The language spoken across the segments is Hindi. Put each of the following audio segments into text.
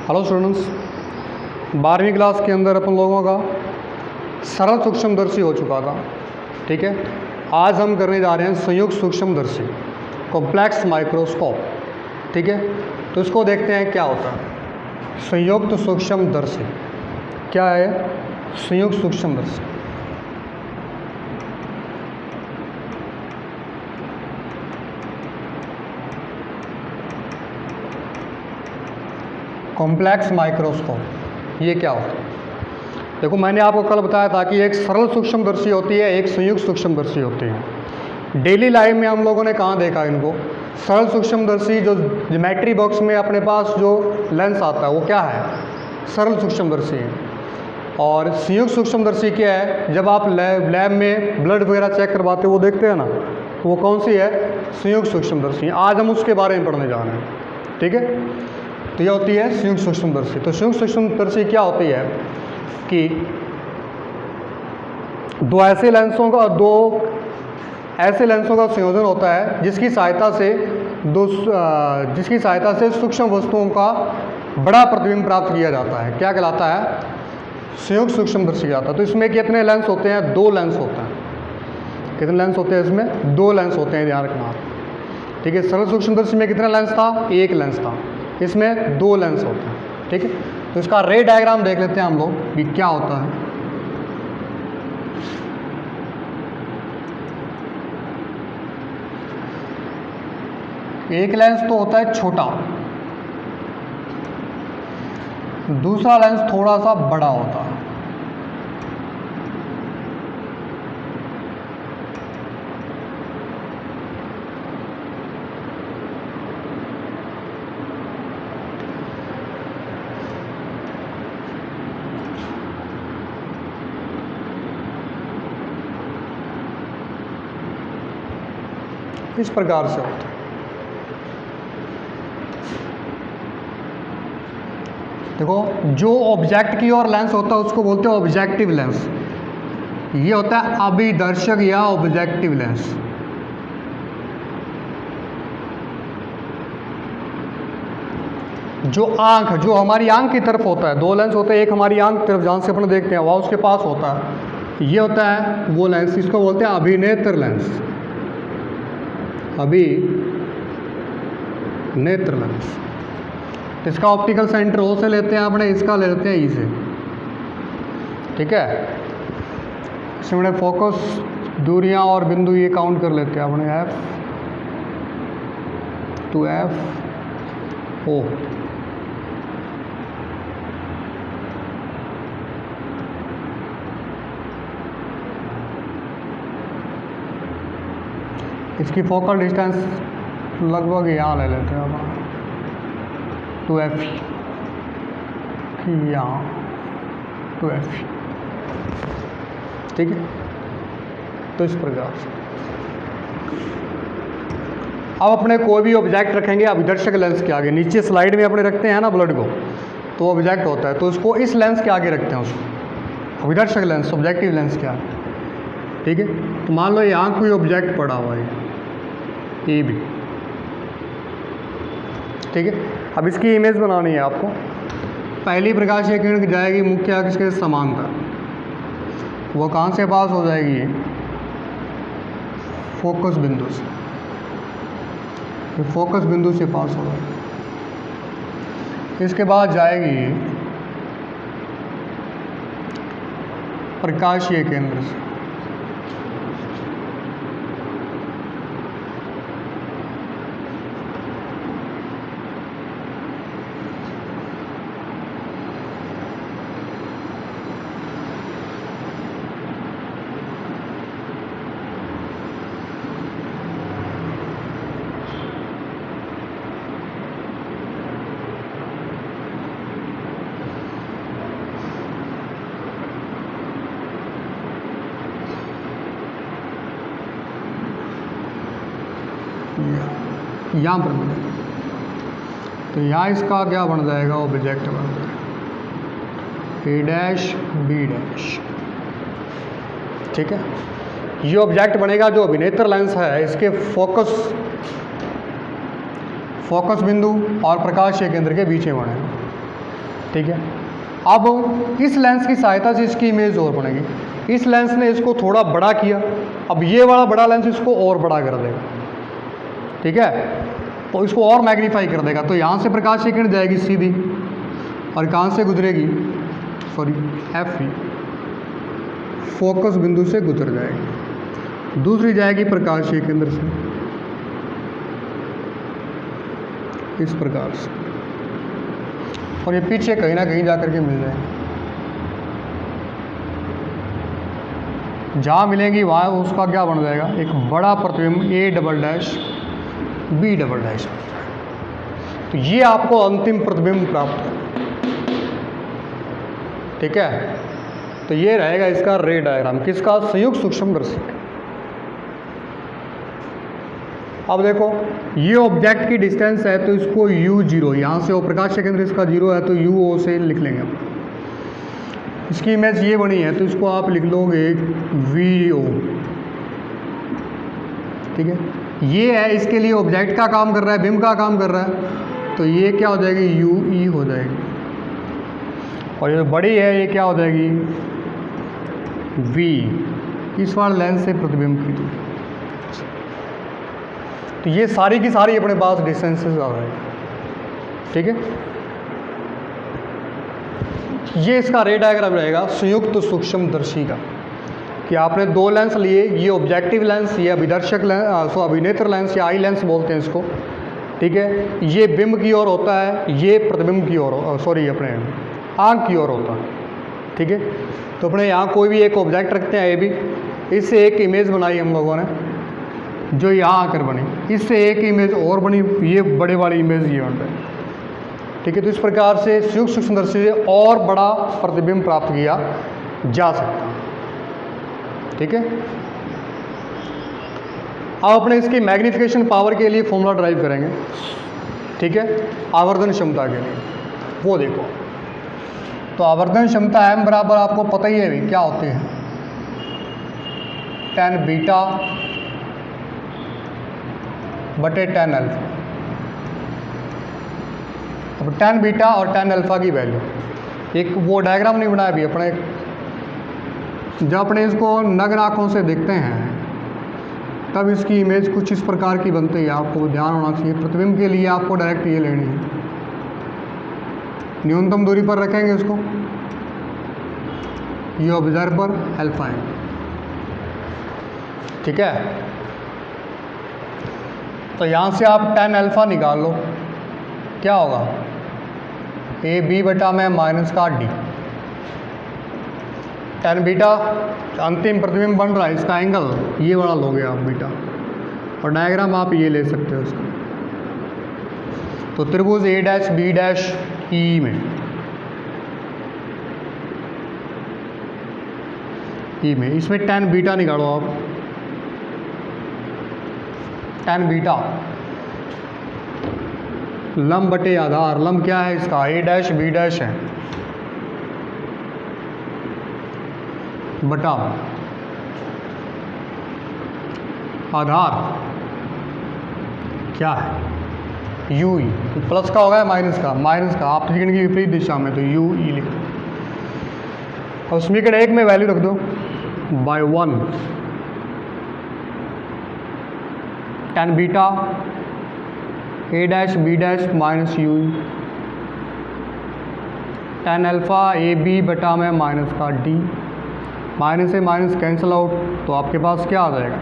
हेलो स्टूडेंट्स, 12वीं क्लास के अंदर अपन लोगों का सरल सूक्ष्मदर्शी हो चुका था। ठीक है, आज हम करने जा रहे हैं संयुक्त सूक्ष्मदर्शी, कॉम्प्लेक्स माइक्रोस्कोप। ठीक है, तो इसको देखते हैं क्या होता है। संयुक्त सूक्ष्मदर्शी क्या है? संयुक्त सूक्ष्मदर्शी कॉम्प्लेक्स माइक्रोस्कोप ये क्या होता है? देखो, मैंने आपको कल बताया था कि एक सरल सूक्ष्मदर्शी होती है, एक संयुक्त सूक्ष्मदर्शी होती है। डेली लाइफ में हम लोगों ने कहाँ देखा इनको? सरल सूक्ष्मदर्शी जो ज्योमेट्री बॉक्स में अपने पास जो लेंस आता है वो क्या है? सरल सूक्ष्मदर्शी है। और संयुक्त सूक्ष्मदर्शी क्या है? जब आप लैब में ब्लड वगैरह चेक करवाते हो वो देखते हैं ना, वो कौन सी है? संयुक्त सूक्ष्मदर्शी। आज हम उसके बारे में पढ़ने जा रहे हैं। ठीक है, तो यह होती है संयुक्त सूक्ष्मदर्शी। तो संयुक्त सूक्ष्मदर्शी क्या होती है कि दो ऐसे लेंसों का संयोजन होता है जिसकी सहायता से सूक्ष्म वस्तुओं का बड़ा प्रतिबिंब प्राप्त किया जाता है। क्या कहलाता है? संयुक्त सूक्ष्मदर्शी कहलाता है। तो इसमें कितने लेंस होते हैं? 2 लेंस होते हैं। कितने लेंस होते हैं इसमें? 2 लेंस होते हैं, ध्यान रखना। ठीक है, सरल सूक्ष्मदर्शी में कितना लेंस था? 1 लेंस था। इसमें 2 लेंस होते हैं। ठीक है, तो इसका रे डायग्राम देख लेते हैं हम लोग कि क्या होता है। एक लेंस तो होता है छोटा, दूसरा लेंस थोड़ा सा बड़ा होता है। इस प्रकार से होता है। देखो, जो ऑब्जेक्ट की ओर लेंस होता है उसको बोलते हैं ऑब्जेक्टिव लेंस। ये होता है अभिदर्शक या ऑब्जेक्टिव लेंस। जो हमारी आंख की तरफ होता है, 2 लेंस होते हैं। एक हमारी आंख की तरफ जहाँ से अपन देखते हैं वहाँ उसके पास होता है, ये होता है वो लेंस। इसको बोलते हैं अभिनेत्र लेंस। नेत्र लेंस। इसका ऑप्टिकल सेंटर ओ से लेते हैं अपने, इसका ले लेते हैं ई से। ठीक है, इसमें फोकस दूरियां और बिंदु ये काउंट कर लेते हैं अपने, F to F O। इसकी फोकल डिस्टेंस लगभग यहाँ ले लेते हैं अब, 2F यहाँ 2F। ठीक है, तो इस प्रकार से अब अपने कोई भी ऑब्जेक्ट रखेंगे अभिदर्शक लेंस के आगे। नीचे स्लाइड में अपने रखते हैं ना ब्लड को, तो ऑब्जेक्ट होता है, तो उसको इस लेंस के आगे रखते हैं, उसको अभिदर्शक लेंस, ऑब्जेक्टिव लेंस के आगे। ठीक है, तो मान लो यहाँ कोई ऑब्जेक्ट पड़ा हुआ है, ये भी। ठीक है, अब इसकी इमेज बनानी है आपको। पहली प्रकाशीय किरण जाएगी मुख्य अक्ष के समांतर, वो कहाँ से पास हो जाएगी? फोकस बिंदु से। फोकस बिंदु से पास हो जाएगी। इसके बाद जाएगी प्रकाशीय केंद्र से। यहाँ पर मिलेगा, तो यहाँ इसका क्या बन जाएगा? ऑब्जेक्ट बन जाएगा A डैश B डैश। ठीक है, ये ऑब्जेक्ट बनेगा जो अभिनेत्र लेंस है, इसके फोकस बिंदु और प्रकाशीय केंद्र के बीच में बनेगा। ठीक है। अब इस लेंस की सहायता से इसकी इमेज और बनेगी। इस लेंस ने इसको थोड़ा बड़ा किया, अब ये वाला बड़ा लेंस इसको और बड़ा कर देगा, ठीक है, तो इसको और मैग्नीफाई कर देगा। तो यहाँ से प्रकाश की किरण जाएगी सीधी और कहाँ से गुजरेगी, सॉरी एफ फोकस बिंदु से गुजर जाएगी। दूसरी जाएगी प्रकाश के केंद्र से इस प्रकार से, और ये पीछे कहीं ना कहीं जाकर के मिल जाएगी। जहाँ मिलेंगी वहाँ उसका क्या बन जाएगा, एक बड़ा प्रतिबिंब A double dash B double dash. तो ये आपको अंतिम प्रतिबिंब प्राप्त है, ठीक है। तो ये रहेगा इसका रे डायग्राम, किसका, संयुक्त सूक्ष्मदर्शी का। अब देखो ये ऑब्जेक्ट की डिस्टेंस है तो इसको u0, यहाँ से वो प्रकाश के केंद्र इसका 0 है तो u0 से लिख लेंगे। इसकी इमेज ये बनी है तो इसको आप लिख लोगे VO, ठीक है। ये है इसके लिए ऑब्जेक्ट का काम कर रहा है, बिंब का काम कर रहा है, तो ये क्या हो जाएगी UE हो जाएगी। और ये बड़ी है ये क्या हो जाएगी V, इस वाले लेंस से प्रतिबिंब की दूरी। तो ये सारी की सारी अपने पास डिस्टेंसेस आ रहे हैं, ठीक है। ये इसका रे डायग्राम रहेगा संयुक्त सूक्ष्मदर्शी का, कि आपने दो लेंस लिए, ये ऑब्जेक्टिव लेंस, ये अभिदर्शक लेंस, अभिनेत्र लेंस या आई लेंस बोलते हैं इसको, ठीक है। ये बिंब की ओर होता है, ये प्रतिबिंब की ओर, सॉरी अपने आंख की ओर होता है, ठीक है। तो अपने यहाँ कोई भी एक ऑब्जेक्ट रखते हैं, ये भी, इससे एक इमेज बनाई हम लोगों ने जो यहाँ आकर बनी, इससे एक इमेज और बनी, ये बड़े वाली इमेज ये बन रही है, ठीक है। तो इस प्रकार से संयुक्त सूक्ष्मदर्शी से और बड़ा प्रतिबिंब प्राप्त किया जा सकता है, ठीक है। अब अपने इसकी मैग्नीफिकेशन पावर के लिए फॉर्मूला ड्राइव करेंगे, ठीक है, आवर्धन क्षमता के लिए। वो देखो, तो आवर्धन क्षमता m बराबर आपको पता ही है भी क्या होती है, tan बीटा बटे tan अल्फा। अब tan बीटा और tan अल्फा की वैल्यू, एक वो डायग्राम नहीं बनाया भी अपने, जब अपने इसको नग्न आँखों से देखते हैं तब इसकी इमेज कुछ इस प्रकार की बनती है, आपको ध्यान होना चाहिए। प्रतिबिंब के लिए आपको डायरेक्ट ये लेनी है, न्यूनतम दूरी पर रखेंगे इसको, ये ऑब्जर्वर अल्फा है, ठीक है। तो यहाँ से आप tan अल्फा निकाल लो, क्या होगा, AB बटा में माइनस का D। tan बीटा अंतिम प्रतिबिंब बन रहा है, इसका एंगल ये वाला लोगे आप बीटा, और डायग्राम आप ये ले सकते हो इसका। तो त्रिभुज A dash B dash E में इसमें tan बीटा निकालो आप, tan बीटा लंब बटे आधार, लंब क्या है इसका A डैश B डैश है, बटा आधार क्या है UE, तो प्लस का होगा माइनस का, आप त्रिकोण की विपरीत दिशा में तो UE लिख दो, और समीकरण 1 में वैल्यू रख दो by 1 tan beta A dash B dash minus UE, tan alpha AB बटा में माइनस का D, माइनस से माइनस कैंसिल आउट, तो आपके पास क्या आ जाएगा,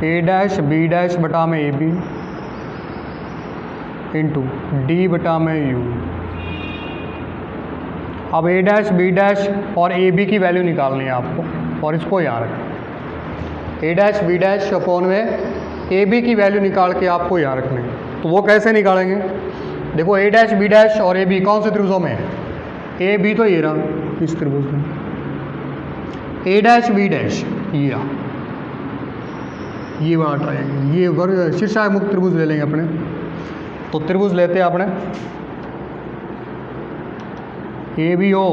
A डैश B डैश बटा में AB इंटू D बटा में U। अब A डैश B डैश और AB की वैल्यू निकालनी है आपको, और इसको यहाँ रखें, A dash B dash upon में AB की वैल्यू निकाल के आपको यहाँ रखनी है। तो वो कैसे निकालेंगे, देखो A डैश B डैश और AB कौन से त्रिभुजों में है, AB तो ये रहा इस त्रिभुज में, A डैश B डैश ये रहा, ये वाला ट्रायंगल, ये वर्ग शीर्षाय मुक्त त्रिभुज ले लेंगे अपने। तो त्रिभुज लेते हैं अपने ABO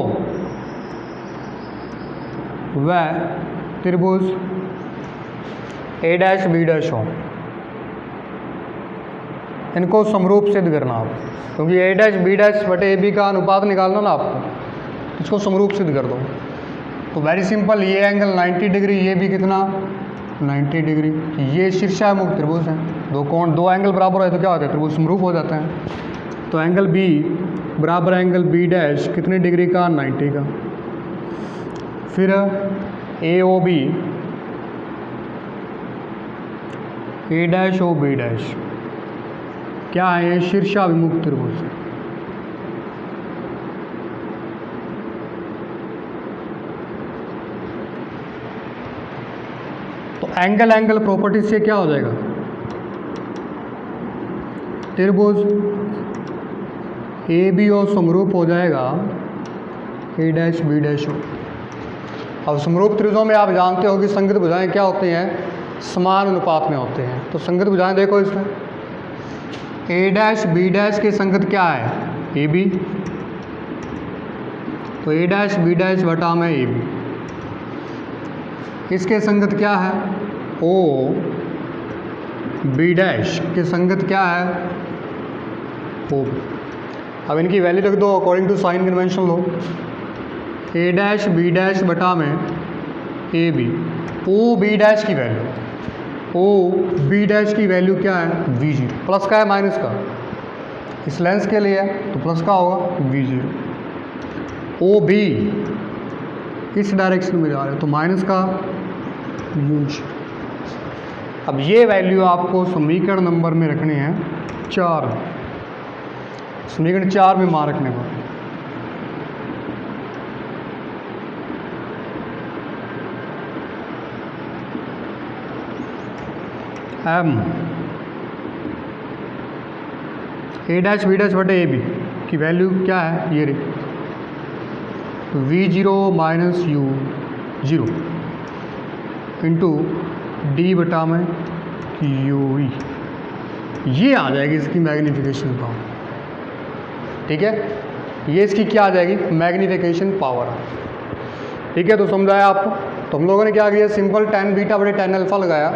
व त्रिभुज A डैश B डैश हो, इनको समरूप सिद्ध करना आप, क्योंकि ए डैश बी डैश बटे ए बी का अनुपात निकालना ना आपको, इसको समरूप सिद्ध कर दो। तो वेरी सिंपल, ये एंगल 90 डिग्री, ये भी कितना 90 डिग्री, ये शीर्षाभिमुख त्रिभुज है। दो एंगल बराबर है तो क्या होता है, त्रिभुज समरूप हो जाता है। तो एंगल बी बराबर एंगल बी डैश कितने डिग्री का, 90 का। फिर ए ओ बी, ए डैश ओ बी डैश क्या है, शीर्षाभिमुख त्रिभुज। तो एंगल एंगल प्रॉपर्टी से क्या हो जाएगा, त्रिभुज ए बी ओ समरूप हो जाएगा ए डैश बी डैश ओ। अब समरूप त्रिभुजों में आप जानते हो कि संगत भुजाएं क्या होती हैं, समान अनुपात में होते हैं। तो संगत भुजाएं देखो इसमें, ए डैश बी डैश की संगत क्या है, ए बी, तो ए डैश बी डैश बटा में ए बी। इसके संगत क्या है, ओ बी डैश की संगत क्या है, ओ। अब इनकी वैल्यू रख दो अकॉर्डिंग टू साइन कन्वेंशन लो, ए डैश बी डैश बटा में A B. O B dash की वैल्यू, ओ बी डैश की वैल्यू क्या है, वी जीरो। प्लस का है माइनस का, इस लेंस के लिए है तो प्लस का होगा वी जीरो। ओ बी इस डायरेक्शन में जा रहे हैं तो माइनस का यू जीरो। अब ये वैल्यू आपको समीकरण नंबर में रखने हैं 4, समीकरण 4 में मान रखने को। M A dash B dash बटे ए बी की वैल्यू क्या है, ये रही, तो we zero minus you zero into D बटा में यू ई, ये आ जाएगी इसकी मैग्नीफिकेशन पावर। ठीक है, ये इसकी क्या आ जाएगी, मैग्नीफिकेशन पावर। ठीक है, तो समझाया आपको। तो हम लोगों ने क्या किया, सिंपल tan बीटा बटे tan अल्फा लगाया,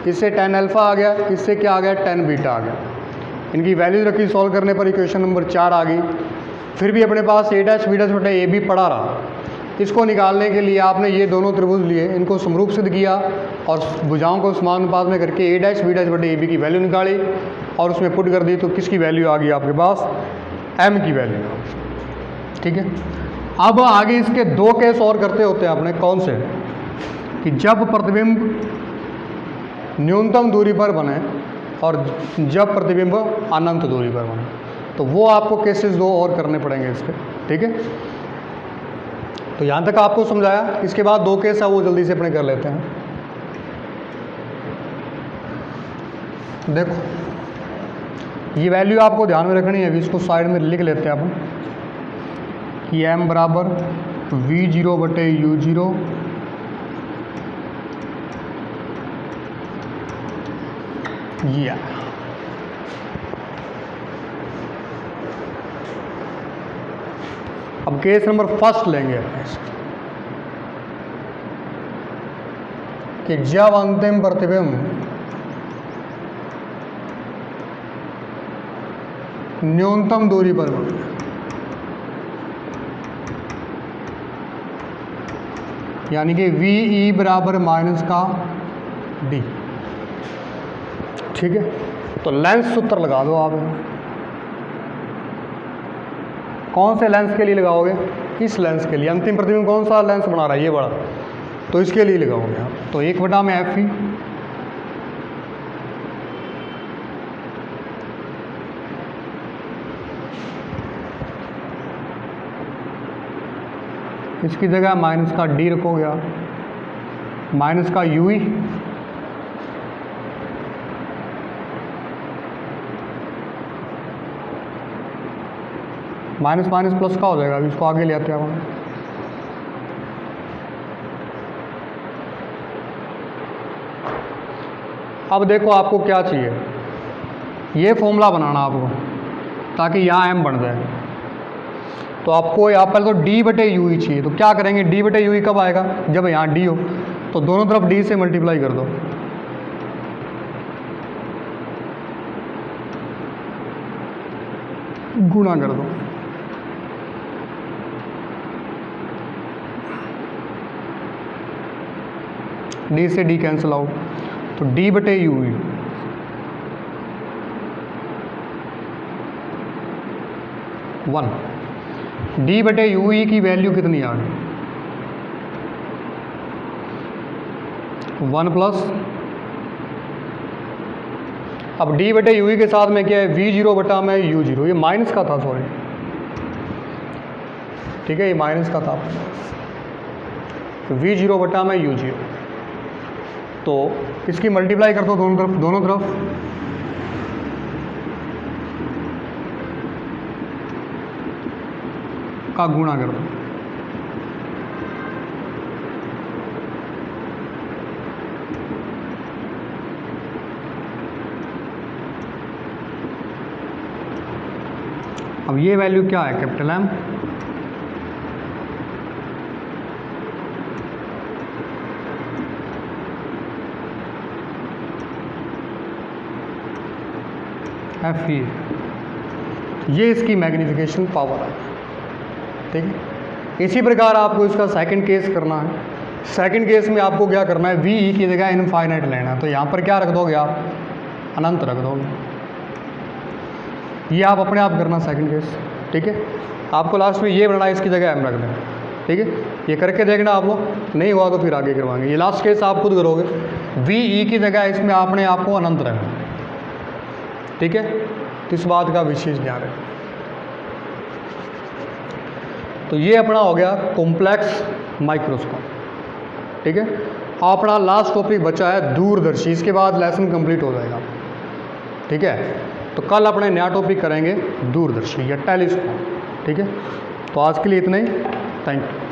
इससे tan अल्फा आ गया, इससे क्या आ गया, tan बीटा आ गया। इनकी वैल्यूज रखी, सॉल्व करने पर इक्वेशन नंबर 4 आ गई। फिर भी अपने पास ए डैश बी डैश बटे ए बी पड़ा रहा। इसको निकालने के लिए आपने ये दोनों त्रिभुज लिए, इनको समरूप सिद्ध किया और भुजाओं को समान अनुपात में करके ए डैश बी डैश बटे ए बी की वैल्यू निकाली और उसमें पुट कर दी। तो किसकी वैल्यू आ गई आपके पास, एम की वैल्यू। ठीक है, अब आगे इसके 2 केस और करते होते हैं आपने, कौन से, कि जब प्रतिबिंब न्यूनतम दूरी पर बने और जब प्रतिबिंब अनंत दूरी पर बने, तो वो आपको केसेस 2 और करने पड़ेंगे इसके। ठीक है, तो यहाँ तक आपको समझाया। इसके बाद 2 केस है वो जल्दी से अपने कर लेते हैं। देखो, ये वैल्यू आपको ध्यान में रखनी है, अभी इसको साइड में लिख लेते हैं अपन कि एम बराबर वी जीरो बटे यू जीरो ये। अब केस नंबर फर्स्ट लेंगे कि जब अंतिम प्रतिबिंब न्यूनतम दूरी पर बने, यानी कि वी ई बराबर माइनस का डी। ठीक है, तो लेंस सूत्र लगा दो आप। कौन से लेंस के लिए लगाओगे, इस लेंस के लिए। अंतिम प्रतिबिंब कौन सा लेंस बना रहा है, ये बड़ा, तो इसके लिए लगाओगे आप। तो 1 बटा में एफ ई, इसकी जगह माइनस का डी रखोगे आप, माइनस का you E, minus minus plus का हो जाएगा। अभी इसको आगे ले आते हैं हम। अब देखो आपको क्या चाहिए, ये फॉर्मूला बनाना आपको ताकि यहाँ एम बन जाए। तो आपको यहाँ पर तो डी बटे यू ही चाहिए। तो क्या करेंगे, डी बटे यू ही कब आएगा, जब यहाँ डी हो। तो दोनों तरफ डी से मल्टीप्लाई कर दो। गुणा कर दो। डी से डी कैंसिल आउट, तो डी बटे यू ई, वन। डी बटे यू ई की वैल्यू कितनी आ गई, 1 प्लस, अब डी बटे यू ई के साथ में क्या है, वी जीरो बटा में यू जीरो, ये माइनस का था, सॉरी, ठीक है, ये माइनस का था, वी जीरो बटा में यू जीरो। तो इसकी मल्टीप्लाई कर दो दोनों तरफ, का गुणा कर दो। अब ये वैल्यू क्या है, कैपिटल एम, एफ ई, ये इसकी मैग्नीफिकेशन पावर है, ठीक है। इसी प्रकार आपको इसका सेकंड केस करना है। सेकंड केस में आपको क्या करना है, वी ई की जगह इनफाइनाइट लेना है, तो यहाँ पर क्या रख दोगे आप, अनंत रख दोगे। ये आप अपने आप करना सेकंड केस, ठीक है। आपको लास्ट में ये बनाना है, इसकी जगह एम रख देना, ठीक है। ये करके देखना आप लोग, नहीं हुआ तो फिर आगे करवाएंगे। ये लास्ट केस आप खुद करोगे, वी ई की जगह इसमें आपने आपको अनंत रखना, ठीक है। तो इस बात का विशेष ध्यान रखें। तो ये अपना हो गया कॉम्प्लेक्स माइक्रोस्कोप, ठीक है। अपना लास्ट टॉपिक बचा है दूरदर्शी, इसके बाद लेसन कंप्लीट हो जाएगा, ठीक है। तो कल अपने नया टॉपिक करेंगे दूरदर्शी या टेलीस्कोप, ठीक है। तो आज के लिए इतना ही, थैंक यू।